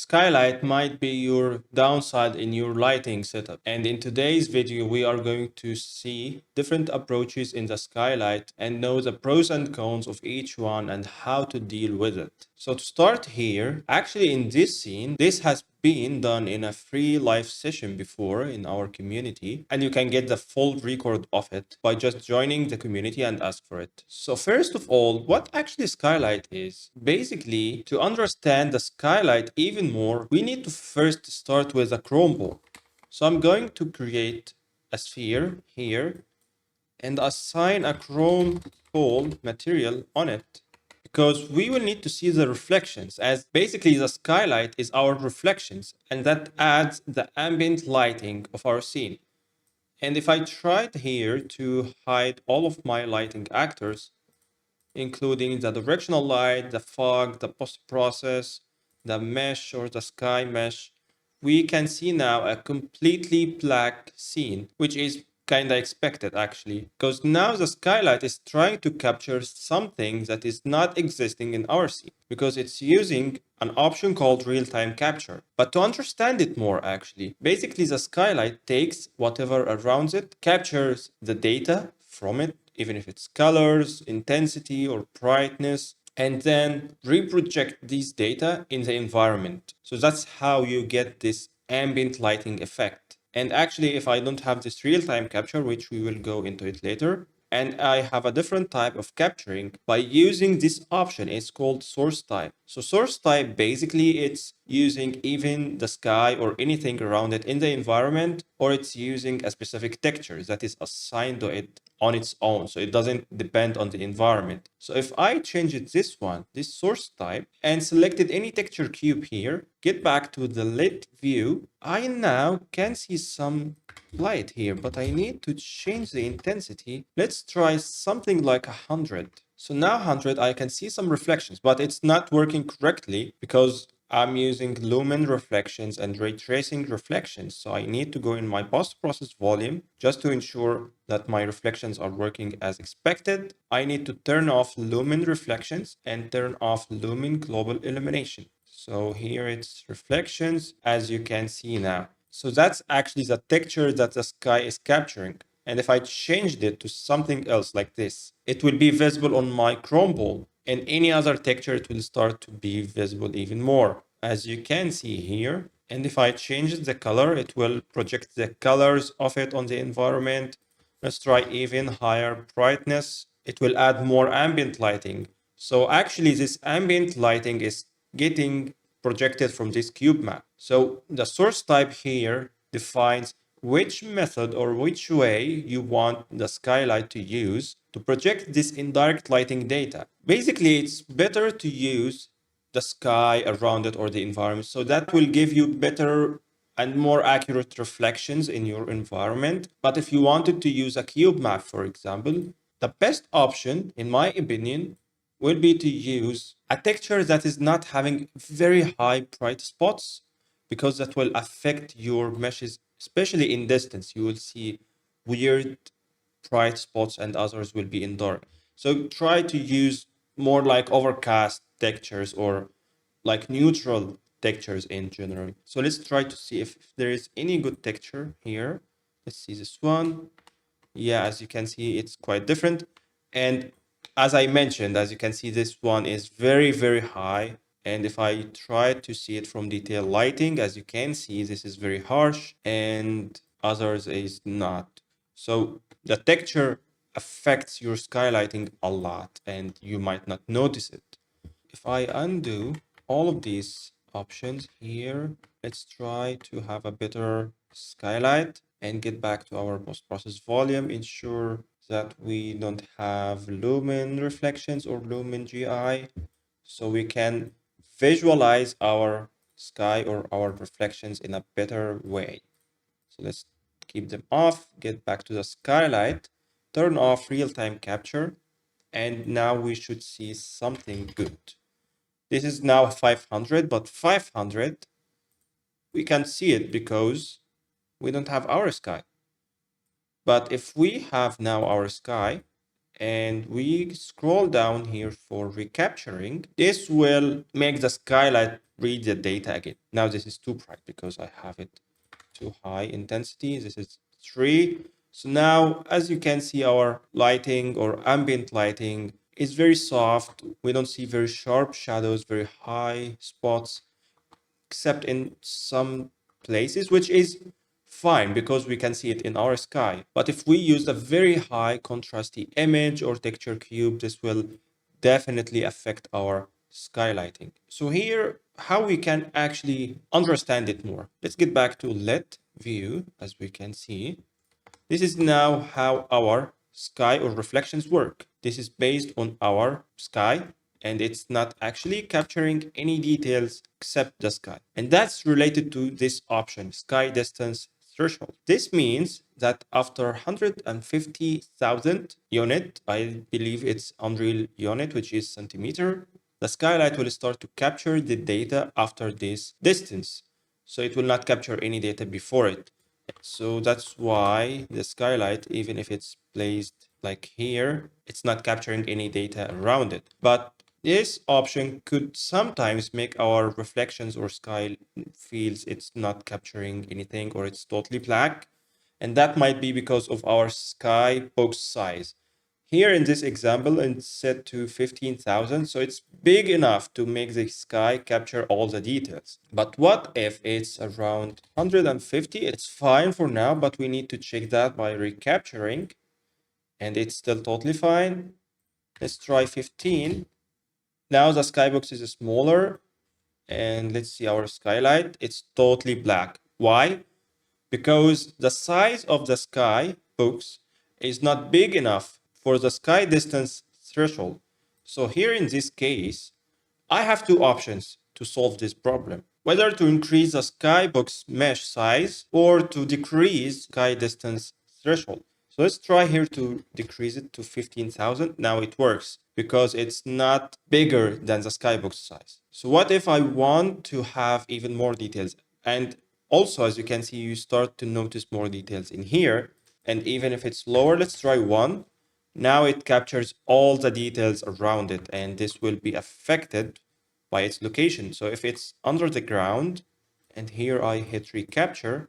Skylight might be your downside in your lighting setup. And in today's video, we are going to see different approaches in the skylight and know the pros and cons of each one and how to deal with it. So to start here, actually in this scene, this has been done in a free live session before in our community, and you can get the full record of it by just joining the community and ask for it. So first of all, what actually Skylight is? Basically, to understand the Skylight even more, we need to first start with a chrome ball. So I'm going to create a sphere here and assign a chrome ball material on it, because we will need to see the reflections, as basically the skylight is our reflections, and that adds the ambient lighting of our scene. And if I tried here to hide all of my lighting actors, including the directional light, the fog, the post-process, the mesh or the sky mesh, we can see now a completely black scene, which is kind of expected actually, because now the skylight is trying to capture something that is not existing in our scene, because it's using an option called real-time capture. But to understand it more actually, basically the skylight takes whatever around it, captures the data from it, even if it's colors, intensity, or brightness, and then reproject these data in the environment. So that's how you get this ambient lighting effect. And actually, if I don't have this real-time capture, which we will go into it later, and I have a different type of capturing by using this option, it's called source type. So source type, basically it's using even the sky or anything around it in the environment, or it's using a specific texture that is assigned to it on its own, so it doesn't depend on the environment. So if I change it this one, this source type, and selected any texture cube here, get back to the lit view, I now can see some light here, but I need to change the intensity. Let's try something like 100. So now 100, I can see some reflections, but it's not working correctly because I'm using Lumen Reflections and Ray Tracing Reflections. So I need to go in my post-process volume just to ensure that my reflections are working as expected. I need to turn off Lumen Reflections and turn off Lumen Global Illumination. So here it's reflections, as you can see now. So that's actually the texture that the sky is capturing. And if I changed it to something else like this, it will be visible on my chrome ball, and any other texture, it will start to be visible even more, as you can see here. And if I change the color, it will project the colors of it on the environment. Let's try even higher brightness. It will add more ambient lighting. So actually this ambient lighting is getting projected from this cube map. So the source type here defines which method or which way you want the skylight to use to project this indirect lighting data. Basically, it's better to use the sky around it or the environment, so that will give you better and more accurate reflections in your environment. But if you wanted to use a cube map, for example, the best option, in my opinion, will be to use a texture that is not having very high bright spots, because that will affect your meshes, especially in distance. You will see weird bright spots and others will be in dark. So try to use more like overcast textures or like neutral textures in general. So let's try to see if there is any good texture here. Let's see this one. Yeah, as you can see, it's quite different. And as I mentioned, as you can see, this one is very, very high. And if I try to see it from detail lighting, as you can see, this is very harsh and others is not. So the texture affects your skylighting a lot and you might not notice it. If I undo all of these options here, let's try to have a better skylight and get back to our post-process volume. Ensure that we don't have lumen reflections or lumen GI, so we can visualize our sky or our reflections in a better way. So let's keep them off, get back to the skylight, turn off real-time capture, and now we should see something good. This is now 500, but 500, we can't see it because we don't have our sky. But if we have now our sky and we scroll down here for recapturing, this will make the skylight read the data again. Now this is too bright because I have it too high intensity. This is 3. So now, as you can see, our lighting or ambient lighting is very soft. We don't see very sharp shadows, very high spots, except in some places, which is fine because we can see it in our sky. But if we use a very high contrasty image or texture cube, this will definitely affect our skylighting. So here, how we can actually understand it more. Let's get back to lit view. As we can see, this is now how our sky or reflections work. This is based on our sky, and it's not actually capturing any details except the sky. And that's related to this option, sky distance threshold. This means that after 150,000 unit, I believe it's Unreal unit, which is centimeter, the skylight will start to capture the data after this distance. So it will not capture any data before it. So that's why the skylight, even if it's placed like here, it's not capturing any data around it. But this option could sometimes make our reflections or sky feels it's not capturing anything or it's totally black. And that might be because of our sky box size. Here in this example, it's set to 15,000, so it's big enough to make the sky capture all the details. But what if it's around 150? It's fine for now, but we need to check that by recapturing, and it's still totally fine. Let's try 15. Now the skybox is smaller, and let's see our skylight. It's totally black. Why? Because the size of the sky box is not big enough for the sky distance threshold. So here in this case, I have two options to solve this problem, whether to increase the skybox mesh size or to decrease sky distance threshold. So let's try here to decrease it to 15,000. Now it works because it's not bigger than the skybox size. So what if I want to have even more details? And also, as you can see, you start to notice more details in here. And even if it's lower, let's try 1. Now it captures all the details around it, and this will be affected by its location. So if it's under the ground, and here I hit recapture,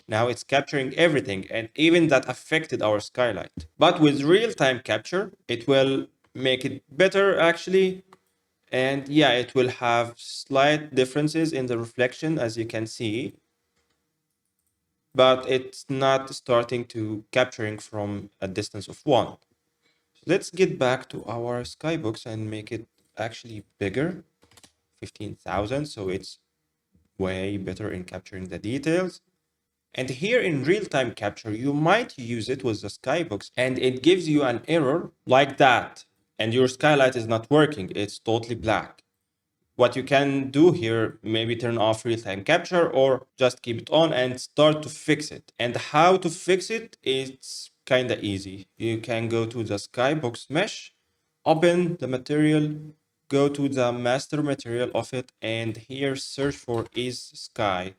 now it's capturing everything, and even that affected our skylight. But with real-time capture, it will make it better actually. And yeah, it will have slight differences in the reflection, as you can see, but it's not starting to capturing from a distance of 1. Let's get back to our skybox and make it actually bigger, 15,000. So it's way better in capturing the details. And here in real-time capture, you might use it with the skybox and it gives you an error like that. And your skylight is not working. It's totally black. What you can do here, maybe turn off real-time capture or just keep it on and start to fix it. And how to fix it, it's kind of easy. You can go to the skybox mesh, open the material, go to the master material of it, and here search for is sky.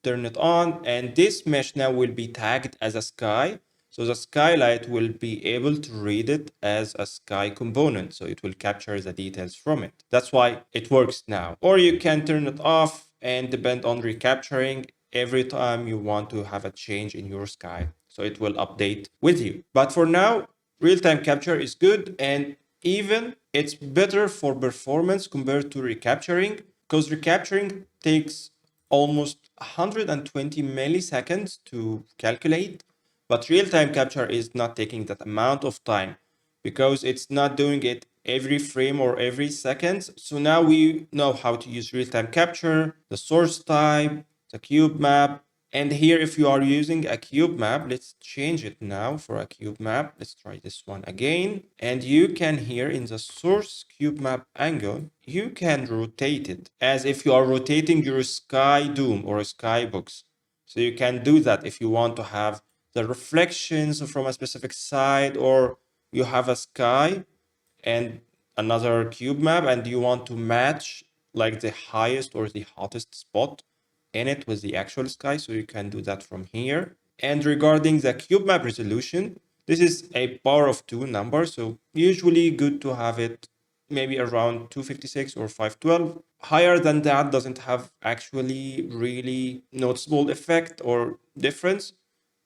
Turn it on, and this mesh now will be tagged as a sky. So the skylight will be able to read it as a sky component. So it will capture the details from it. That's why it works now. Or you can turn it off and depend on recapturing every time you want to have a change in your sky. So it will update with you. But for now, real-time capture is good, and even it's better for performance compared to recapturing, because recapturing takes almost 120 milliseconds to calculate, but real-time capture is not taking that amount of time because it's not doing it every frame or every second. So now we know how to use real-time capture, the source type, the cube map. And here, if you are using a cube map, let's change it now for a cube map. Let's try this one again. And you can here in the source cube map angle, you can rotate it as if you are rotating your sky dome or a skybox. So you can do that if you want to have the reflections from a specific side, or you have a sky and another cube map and you want to match like the highest or the hottest spot in it with the actual sky. So you can do that from here. And regarding the cube map resolution, This is a power of 2 number, so usually good to have it maybe around 256 or 512. Higher than that doesn't have actually really noticeable effect or difference.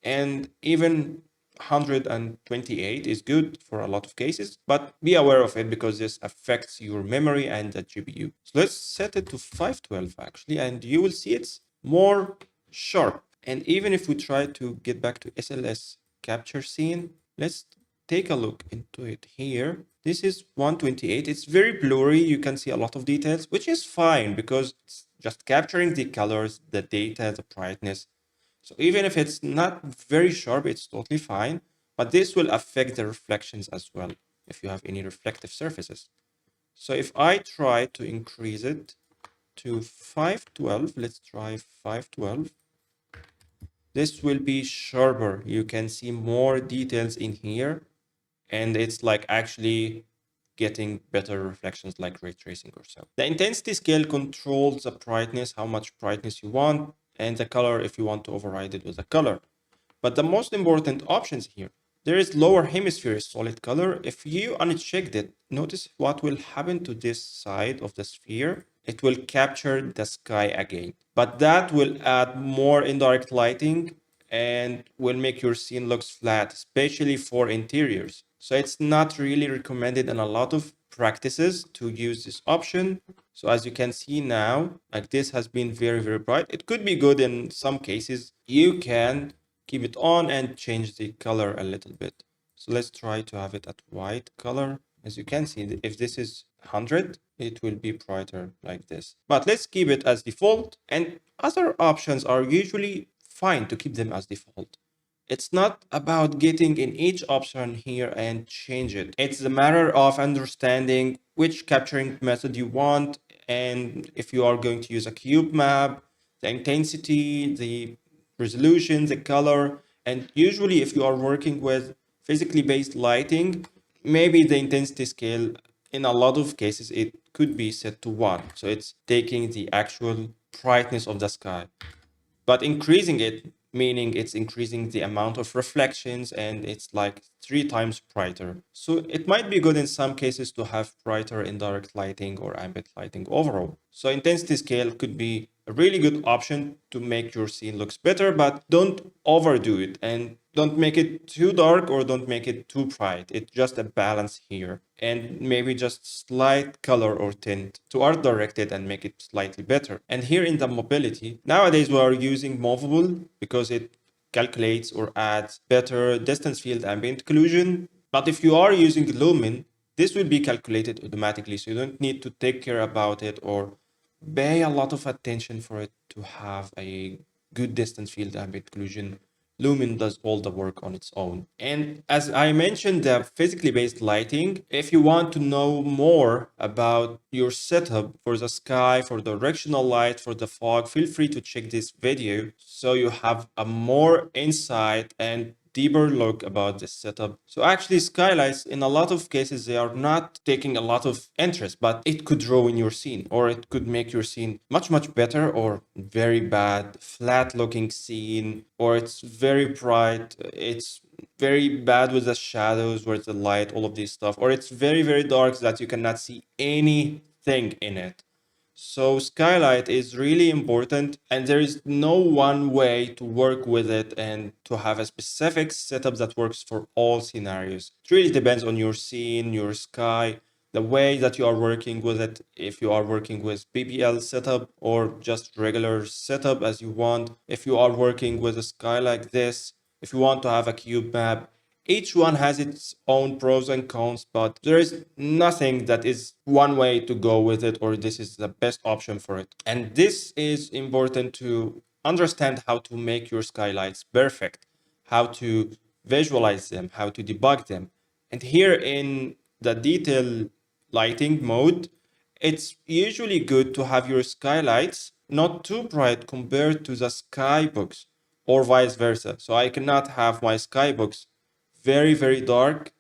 And even 128 is good for a lot of cases, but be aware of it because this affects your memory and the GPU. So let's set it to 512 actually, and you will see it's more sharp. And even if we try to get back to SLS capture scene, let's take a look into it here. This is 128. It's very blurry. You can see a lot of details, which is fine because it's just capturing the colors, the data, the brightness. So even if it's not very sharp, it's totally fine. But this will affect the reflections as well if you have any reflective surfaces. So if I try to increase it to 512, let's try 512. This will be sharper. You can see more details in here. And it's like actually getting better reflections like ray tracing or so. The intensity scale controls the brightness, how much brightness you want, and the color if you want to override it with a color. But the most important options here, there is lower hemisphere solid color. If you unchecked it, notice what will happen to this side of the sphere. It will capture the sky again, but that will add more indirect lighting and will make your scene looks flat, especially for interiors. So it's not really recommended in a lot of practices to use this option. So as you can see now, like this has been very, very bright. It could be good in some cases. You can keep it on and change the color a little bit. So let's try to have it at white color. As you can see, if this is 100, it will be brighter like this. But let's keep it as default, and other options are usually fine to keep them as default. It's not about getting in each option here and change it. It's a matter of understanding which capturing method you want, and if you are going to use a cube map, the intensity, the resolution, the color, and usually if you are working with physically based lighting, maybe the intensity scale in a lot of cases it could be set to 1. So it's taking the actual brightness of the sky, but increasing it, meaning it's increasing the amount of reflections and it's like 3 times brighter. So it might be good in some cases to have brighter indirect lighting or ambient lighting overall. So intensity scale could be a really good option to make your scene looks better, but don't overdo it and don't make it too dark or don't make it too bright. It's just a balance here, and maybe just slight color or tint to art direct it and make it slightly better. And here in the mobility, nowadays we are using movable because it calculates or adds better distance field ambient occlusion. But if you are using Lumen, this will be calculated automatically, so you don't need to take care about it or pay a lot of attention for it to have a good distance field ambient occlusion. Lumen does all the work on its own. And as I mentioned, the physically based lighting, if you want to know more about your setup for the sky, for directional light, for the fog, feel free to check this video so you have a more insight and deeper look about this setup. So actually skylights, in a lot of cases, they are not taking a lot of interest, but it could draw in your scene, or it could make your scene much, much better or very bad, flat looking scene, or it's very bright, it's very bad with the shadows, where's the light, all of this stuff, or it's very, very dark so that you cannot see anything in it. So Skylight is really important, and there is no one way to work with it and to have a specific setup that works for all scenarios. It really depends on your scene, your sky, the way that you are working with it. If you are working with PBL setup or just regular setup as you want, if you are working with a sky like this, if you want to have a cube map, each one has its own pros and cons, but there is nothing that is one way to go with it or this is the best option for it. And this is important to understand how to make your skylights perfect, how to visualize them, how to debug them. And here in the detail lighting mode, it's usually good to have your skylights not too bright compared to the skybooks or vice versa. So I cannot have my skybooks very, very dark,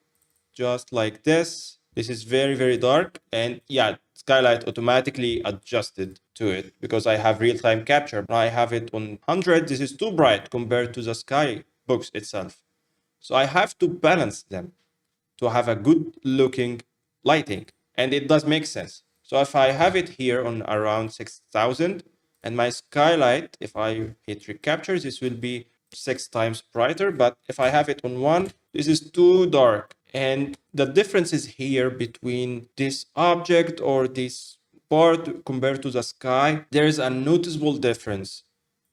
just like this. This is very, very dark. And yeah, Skylight automatically adjusted to it because I have real-time capture. I have it on 100. This is too bright compared to the sky books itself. So I have to balance them to have a good looking lighting. And it does make sense. So if I have it here on around 6000 and my skylight, if I hit recapture, this will be 6 times brighter. But if I have it on 1, this is too dark. And the difference is here between this object or this part compared to the sky. There is a noticeable difference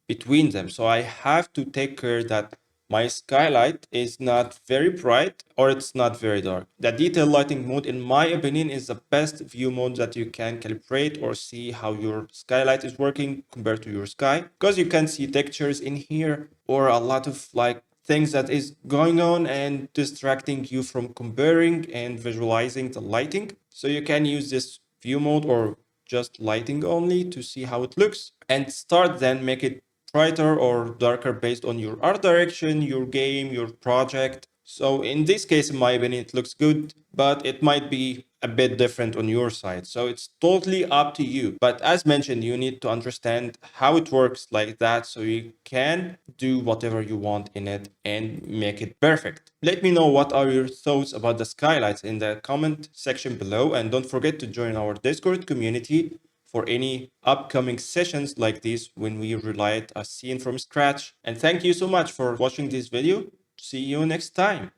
between them. So I have to take care that my skylight is not very bright or it's not very dark. The detail lighting mode, in my opinion, is the best view mode that you can calibrate or see how your skylight is working compared to your sky, because you can see textures in here or a lot of like things that is going on and distracting you from comparing and visualizing the lighting. So you can use this view mode or just lighting only to see how it looks and start then make it brighter or darker based on your art direction, your game, your project. So in this case, in my opinion, it looks good, but it might be a bit different on your side. So it's totally up to you. But as mentioned, you need to understand how it works like that so you can do whatever you want in it and make it perfect. Let me know what are your thoughts about the skylights in the comment section below, and don't forget to join our Discord community for any upcoming sessions like this when we relight a scene from scratch. And thank you so much for watching this video. See you next time.